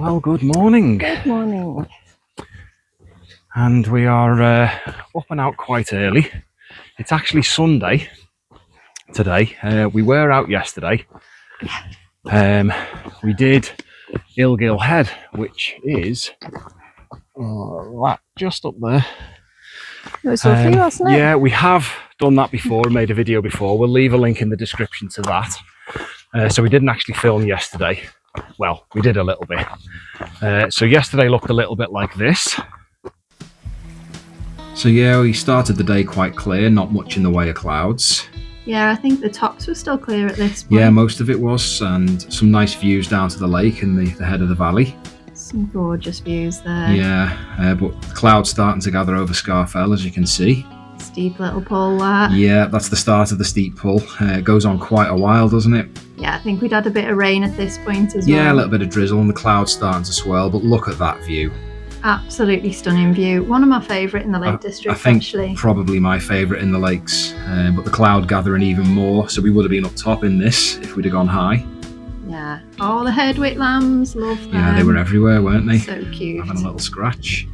Well, good morning. Good morning. And we are up and out quite early. It's actually Sunday today. We were out yesterday. We did Illgill Head, which is just up there. It was lovely, wasn't it? Yeah, we have done that before, made a video before. We'll leave a link in the description to that. So we didn't actually film yesterday. Well, we did a little bit. So yesterday looked a little bit like this. So yeah, we started the day quite clear, not much in the way of clouds. Yeah, I think the tops were still clear at this point. Yeah, most of it was, and some nice views down to the lake and the head of the valley. Some gorgeous views there. Yeah, but the clouds starting to gather over Scarfell, as you can see. Steep little pull that. Yeah, that's the start of the steep pull. It goes on quite a while, doesn't it? Yeah, I think we'd had a bit of rain at this point as well. Yeah, a little bit of drizzle and the clouds starting to swell, but look at that view. Absolutely stunning view. One of my favourite in the Lake District, I think actually. Probably my favourite in the lakes, but the cloud gathering even more, so we would have been up top in this if we'd have gone high. Yeah. Oh, the Herdwick lambs, love them. Yeah, they were everywhere, weren't they? So cute. Having a little scratch.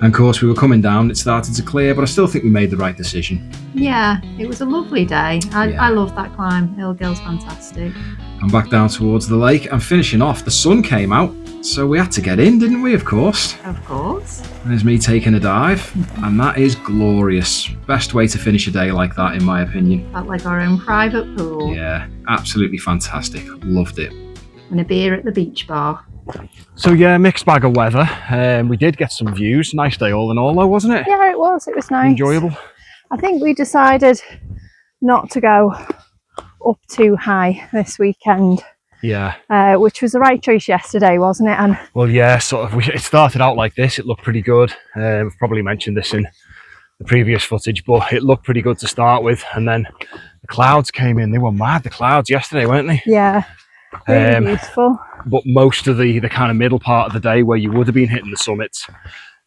And of course, we were coming down, it started to clear, but I still think we made the right decision. Yeah, it was a lovely day. I love that climb. Illgill's fantastic. And back down towards the lake and finishing off, the sun came out, so we had to get in, didn't we, of course? Of course. There's me taking a dive, and that is glorious. Best way to finish a day like that, in my opinion. Felt like our own private pool. Yeah, absolutely fantastic. Loved it. And a beer at the beach bar. So yeah, mixed bag of weather. We did get some views. Nice day all in all though, wasn't it? Yeah, it was. It was nice. Enjoyable. I think we decided not to go up too high this weekend. Yeah. Which was the right choice yesterday, wasn't it? And well, yeah, sort of. It started out like this. It looked pretty good. I've probably mentioned this in the previous footage, but it looked pretty good to start with. And then the clouds came in. They were mad, the clouds yesterday, weren't they? Yeah. Really beautiful. But most of the kind of middle part of the day where you would have been hitting the summits,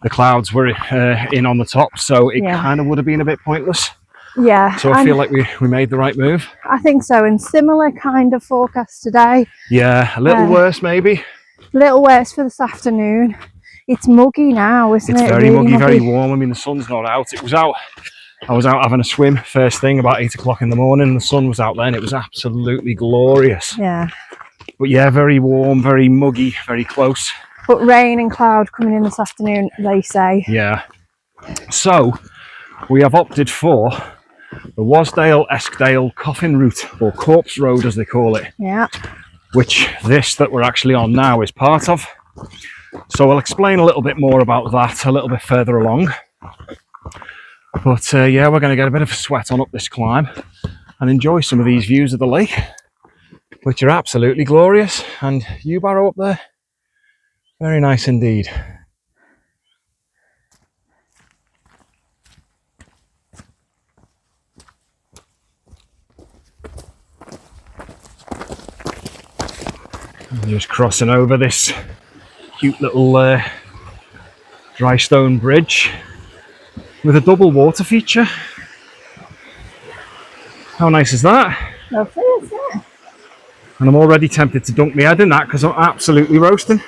the clouds were in on the top, so it kind of would have been a bit pointless. Yeah. So I feel like we made the right move. I think so. And similar kind of forecast today. Yeah, a little worse maybe. A little worse for this afternoon. It's muggy now, isn't it? It's very muggy, very warm. I mean, the sun's not out. I was out having a swim first thing about 8 o'clock in the morning, and the sun was out then. It was absolutely glorious. Yeah. But yeah, very warm, very muggy, very close. But rain and cloud coming in this afternoon, they say. Yeah. So we have opted for the Wasdale Eskdale Coffin Route, or Corpse Road as they call it. Yeah. Which this that we're actually on now is part of. So I'll explain a little bit more about that a little bit further along. But yeah, we're going to get a bit of a sweat on up this climb and enjoy some of these views of the lake, which are absolutely glorious. And you Barrow up there, very nice indeed. Just crossing over this cute little dry stone bridge with a double water feature. How nice is that? Lovely, isn't it? And I'm already tempted to dunk my head in that because I'm absolutely roasting.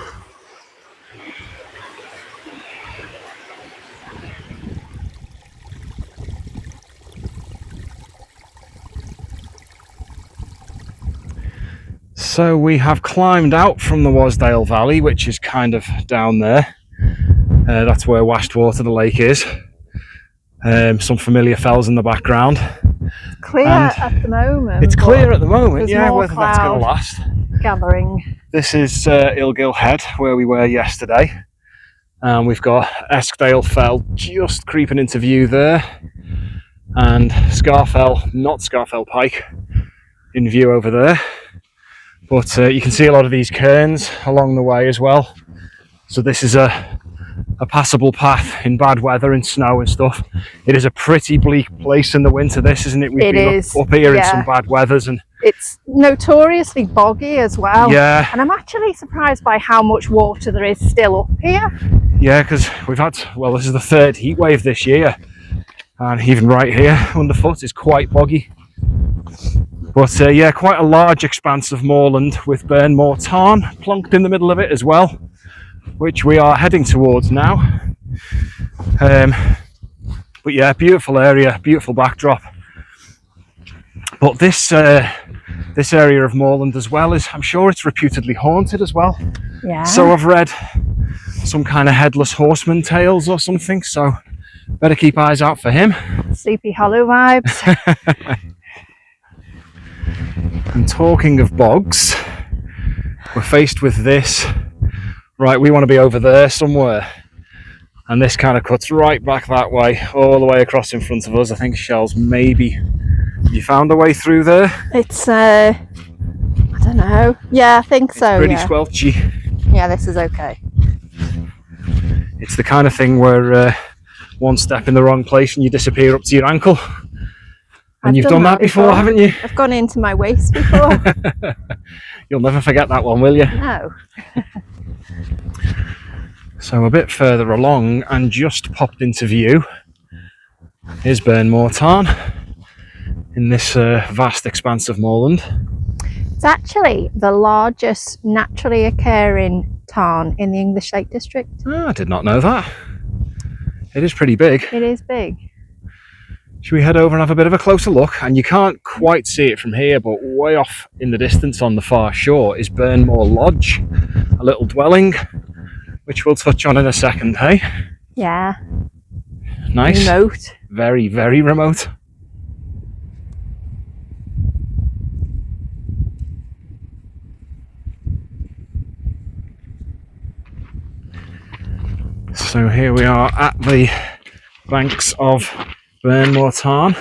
So we have climbed out from the Wasdale Valley, which is kind of down there. That's where Wastwater, the lake, is. Some familiar fells in the background. Clear at the moment. It's clear at the moment, yeah, whether that's going to last. Gathering. This is Illgill Head, where we were yesterday. And we've got Eskdale Fell just creeping into view there. And Scarfell, not Scarfell Pike, in view over there. But you can see a lot of these cairns along the way as well. So this is a passable path in bad weather and snow and stuff. It is a pretty bleak place in the winter, this, isn't it? We've been up here in some bad weathers, and it's notoriously boggy as well. Yeah. And I'm actually surprised by how much water there is still up here. Yeah, because we've had, well, this is the third heat wave this year, and even right here underfoot is quite boggy. But yeah, quite a large expanse of moorland with Burnmoor tarn plonked in the middle of it as well. which we are heading towards now. But yeah, beautiful area, beautiful backdrop. But this area of moorland as well I'm sure it's reputedly haunted as well. Yeah. So I've read some kind of headless horseman tales or something, so better keep eyes out for him. Sleepy Hollow vibes. And talking of bogs, we're faced with this. Right, we want to be over there somewhere. And this kind of cuts right back that way, all the way across in front of us. I think Shell's maybe... Have you found a way through there? It's, I don't know. Yeah, I think so. It's pretty squelchy. Yeah, this is okay. It's the kind of thing where one step in the wrong place and you disappear up to your ankle. And you've done that before, haven't you? I've gone into my waist before. You'll never forget that one, will you? No. So a bit further along and just popped into view is Burnmoor Tarn in this vast expanse of moorland. It's actually the largest naturally occurring tarn in the English Lake District. Oh, I did not know that. It is pretty big. It is big. Should we head over and have a bit of a closer look? And you can't quite see it from here, but way off in the distance on the far shore is Burnmoor Lodge, a little dwelling, which we'll touch on in a second, hey? Yeah. Nice. Remote. Very, very remote. So here we are at the banks of Burnmoor Tarn.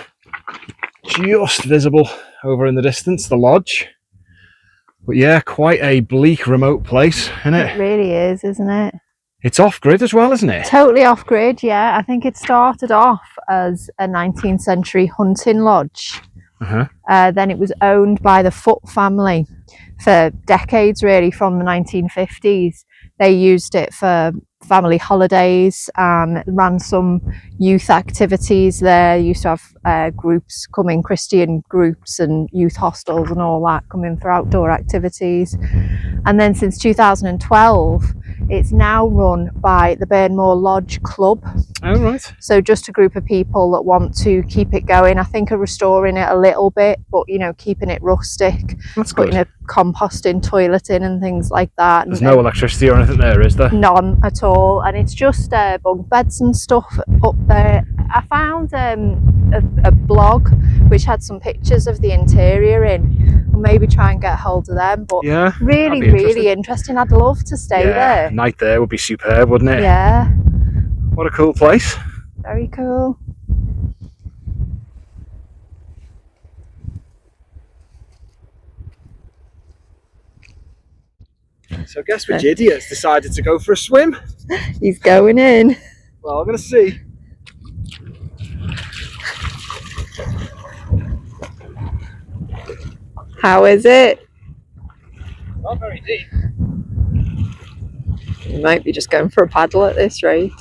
Just visible over in the distance, the lodge. But yeah, quite a bleak, remote place, isn't it? It really is, isn't it? It's off-grid as well, isn't it? Totally off-grid, yeah. I think it started off as a 19th century hunting lodge. Then it was owned by the Foote family for decades, really, from the 1950s. They used it for family holidays and ran some youth activities there. Used to have groups coming, Christian groups and youth hostels and all that coming for outdoor activities. And then since 2012, it's now run by the Burnmoor Lodge Club. Oh, right. So just a group of people that want to keep it going. I think are restoring it a little bit, but you know, keeping it rustic. That's putting good. a composting toilet in and things like that. There's no electricity or anything there, is there? None at all, and it's just bunk beds and stuff up there. I found a blog which had some pictures of the interior in. We'll maybe try and get hold of them, but yeah, really interesting. I'd love to stay there. Night there would be superb, wouldn't it? Yeah. What a cool place. Very cool. So I guess which idiot's decided to go for a swim? He's going in. Well, I'm going to see. How is it? Not very deep. You might be just going for a paddle at this rate.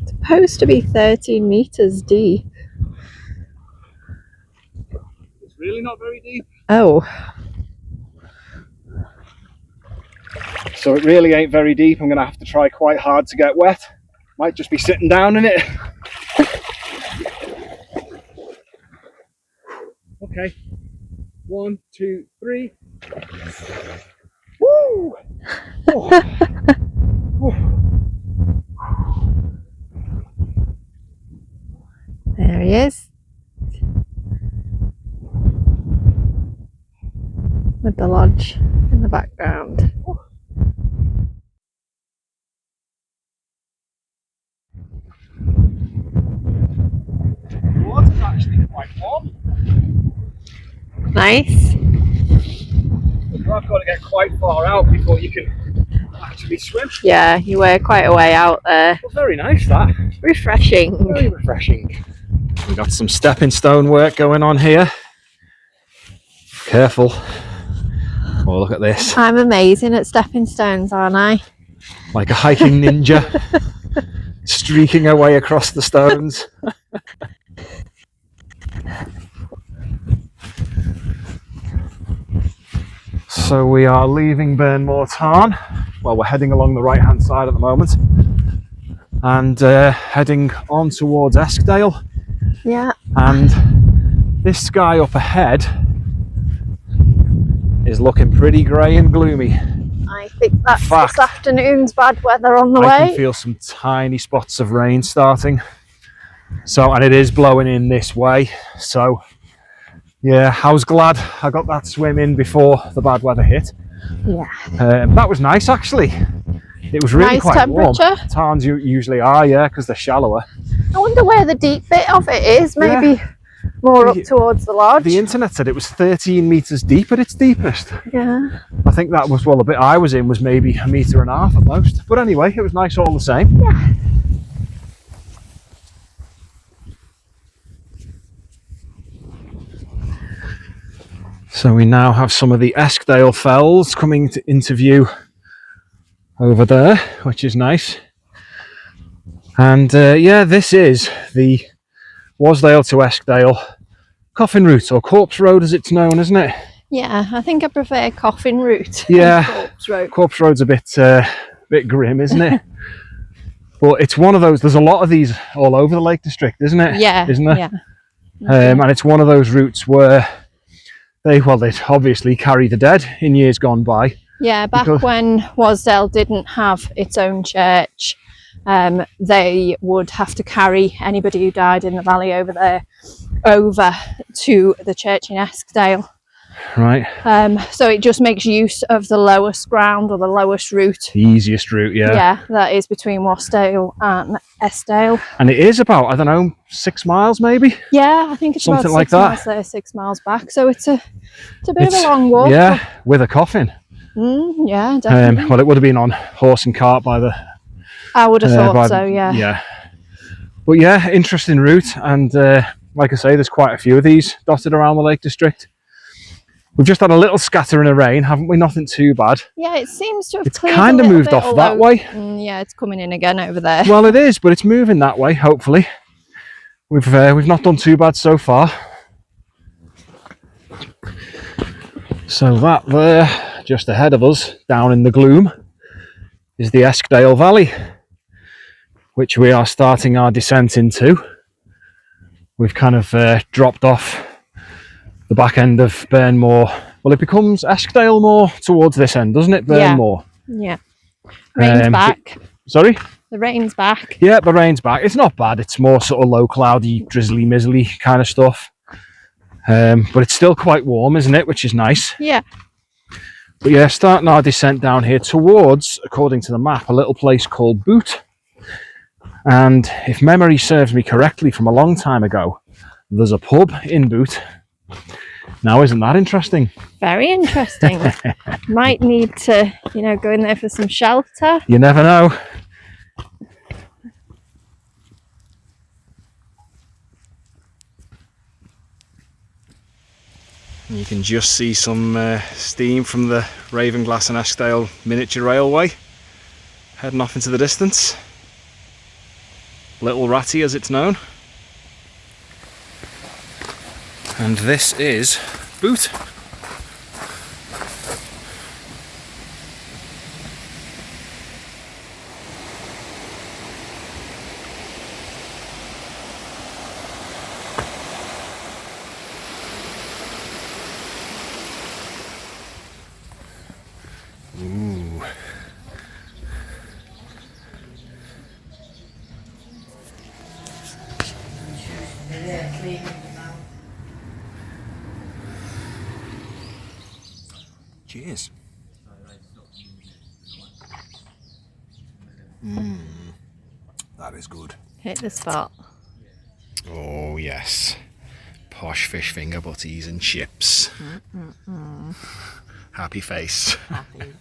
It's supposed to be 13 meters deep. It's really not very deep. Oh. So it really ain't very deep. I'm going to have to try quite hard to get wet. Might just be sitting down in it. Okay. 1, 2, 3. Woo! Oh. There he is. With the lodge in the background. The water's actually quite warm. Nice. You've got to get quite far out before you can actually swim. Yeah, you were quite a way out there. Well, very nice that. Refreshing. Very refreshing. We've got some stepping stone work going on here. Careful. Oh, look at this. I'm amazing at stepping stones, aren't I? Like a hiking ninja. Streaking her way across the stones. So we are leaving Burnmoor Tarn well, we're heading along the right hand side at the moment and heading on towards Eskdale. Yeah. And this sky up ahead is looking pretty grey and gloomy. I think that's this afternoon's bad weather on the way. I can feel some tiny spots of rain starting. So, and it is blowing in this way. So, yeah, I was glad I got that swim in before the bad weather hit. Yeah. That was nice, actually. It was really nice quite temperature. warm. Tarns usually are, yeah, because they're shallower. I wonder where the deep bit of it is. Maybe more up towards the lodge. The internet said it was 13 metres deep at its deepest. Yeah. I think that was, well, the bit I was in was maybe 1.5 metres at most. But anyway, it was nice all the same. Yeah. So we now have some of the Eskdale Fells coming into view over there, which is nice. And yeah, this is the Wasdale to Eskdale Coffin Route, or Corpse Road as it's known, isn't it? Yeah, I think I prefer Coffin Route. Yeah, Corpse Road. Corpse Road's a bit grim, isn't it? But it's one of those, there's a lot of these all over the Lake District, isn't it? Yeah. Isn't there? Yeah. And it's one of those routes where they'd obviously carry the dead in years gone by. Yeah, back when Wasdale didn't have its own church, they would have to carry anybody who died in the valley over there over to the church in Eskdale. Right. So it just makes use of the lowest ground, or the lowest route. The easiest route, yeah. Yeah, that is between Wasdale and Eskdale. And it is about, I don't know, 6 miles maybe? Yeah, I think it's something about like 6 that. miles there, 6 miles back. So it's a bit of a long walk. Yeah, with a coffin. Yeah, definitely. Well, it would have been on horse and cart by the... I would have thought so, yeah. Yeah. But yeah, interesting route. And like I say, there's quite a few of these dotted around the Lake District. We've just had a little scattering of rain, haven't we? Nothing too bad. Yeah, it seems to have It's cleared kind a of little moved bit, off that way. Yeah, it's coming in again over there. Well, it is, but it's moving that way, hopefully. We've not done too bad so far. So that there, just ahead of us, down in the gloom, is the Eskdale Valley, which we are starting our descent into. We've kind of dropped off the back end of Burnmoor. Well, it becomes Eskdale more towards this end, doesn't it? Burnmoor. Yeah. Rain's back. Sorry? The rain's back. Yeah, the rain's back. It's not bad. It's more sort of low cloudy, drizzly, mizzly kind of stuff. But it's still quite warm, isn't it? Which is nice. Yeah. But yeah, starting our descent down here towards, according to the map, a little place called Boot. And if memory serves me correctly from a long time ago, there's a pub in Boot. Now, isn't that interesting? Very interesting. Might need to, go in there for some shelter. You never know. You can just see some steam from the Ravenglass and Eskdale miniature railway heading off into the distance. Little Ratty as it's known. And this is Boot. Ooh. Cheers. That is good. Hit the spot. Oh yes. Posh fish finger butties and chips. Happy face. Happy.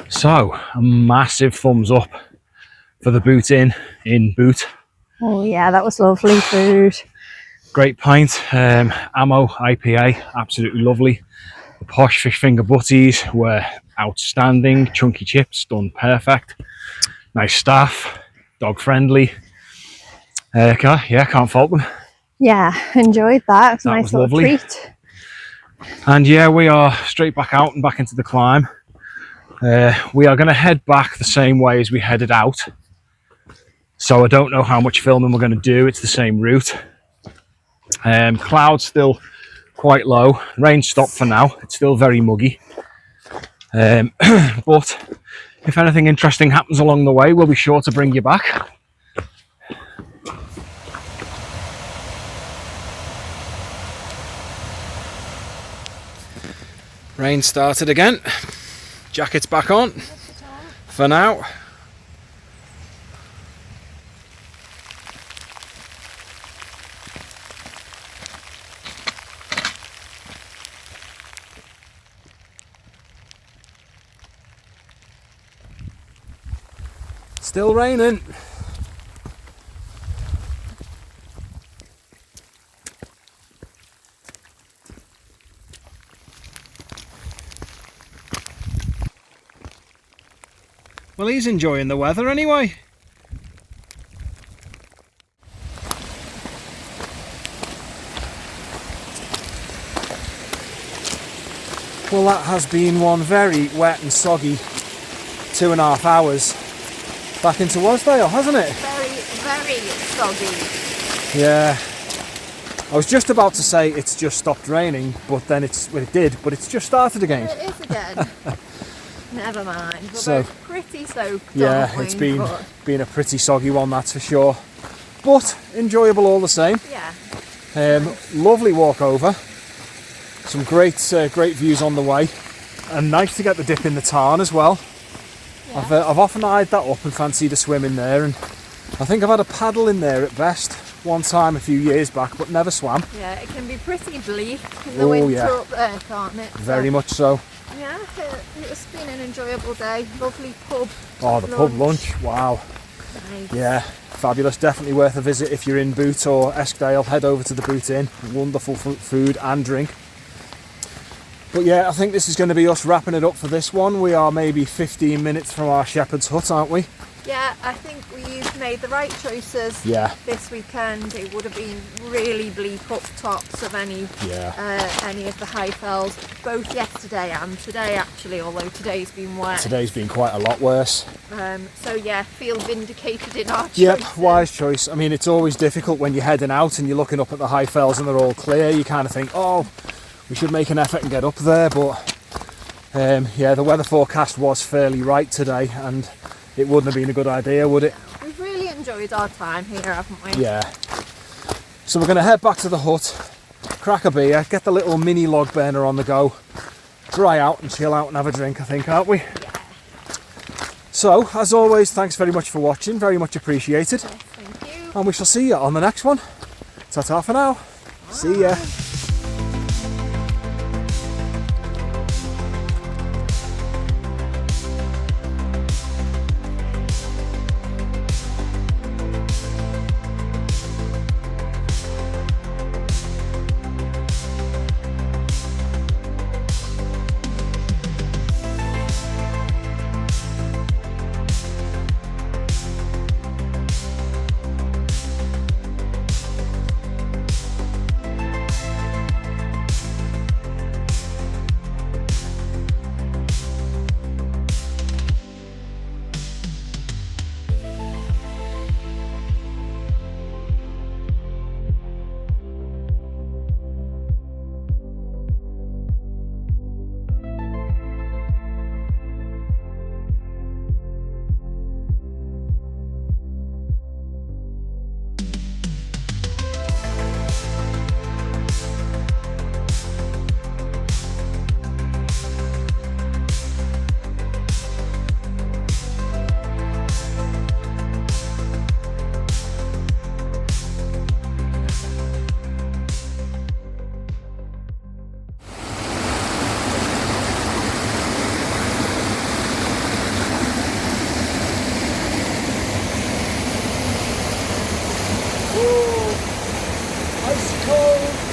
So, a massive thumbs up for the Boot Inn in Boot. Oh yeah, that was lovely food. Great pint, Ammo IPA, absolutely lovely. The posh fish finger butties were outstanding. Chunky chips, done perfect. Nice staff, dog friendly. Yeah, can't fault them. Yeah, enjoyed that. It was a That nice was little lovely. treat. And yeah, we are straight back out and back into the climb. We are going to head back the same way as we headed out. So I don't know how much filming we're going to do. It's the same route. Clouds still quite low. Rain stopped for now. It's still very muggy. But if anything interesting happens along the way, we'll be sure to bring you back. Rain started again. Jacket's back on for now. Still raining. Well, he's enjoying the weather anyway. Well, that has been one very wet and soggy 2.5 hours back into Wasdale, hasn't it? Very soggy. Yeah. I was just about to say it's just stopped raining, but then it did, but it's just started again. It is again. Never mind. We're So, both pretty soaked. Yeah, aren't it's we? been a pretty soggy one, that's for sure. But enjoyable all the same. Yeah. Lovely walk over. Some great views on the way, and nice to get the dip in the tarn as well. Yeah. I've often eyed that up and fancied a swim in there, and I think I've had a paddle in there at best one time a few years back, but never swam. Yeah, it can be pretty bleak in the winter up there, can't it? Very much so. Yeah, it's been an enjoyable day. Lovely pub. Oh, the pub lunch, wow. Nice. Yeah, fabulous. Definitely worth a visit if you're in Boot or Eskdale. Head over to the Boot Inn. Wonderful food and drink. But yeah, I think this is going to be us wrapping it up for this one. We are maybe 15 minutes from our shepherd's hut, aren't we? Yeah, I think we've made the right choices. Yeah. This weekend it would have been really bleak up tops of any of the high fells, both yesterday and today actually, although today's been wet. Today's been quite a lot worse. So yeah, feel vindicated in our choices. Yep, wise choice. I mean, it's always difficult when you're heading out and you're looking up at the high fells and they're all clear. You kind of think, oh, we should make an effort and get up there, but yeah, the weather forecast was fairly right today, and it wouldn't have been a good idea, would it? We've really enjoyed our time here, haven't we? Yeah. So we're going to head back to the hut, crack a beer, get the little mini log burner on the go, dry out and chill out and have a drink, I think, aren't we? Yeah. So, as always, thanks very much for watching, very much appreciated. Yes, thank you. And we shall see you on the next one. Ta-ta for now. Bye. See ya. Ice cold.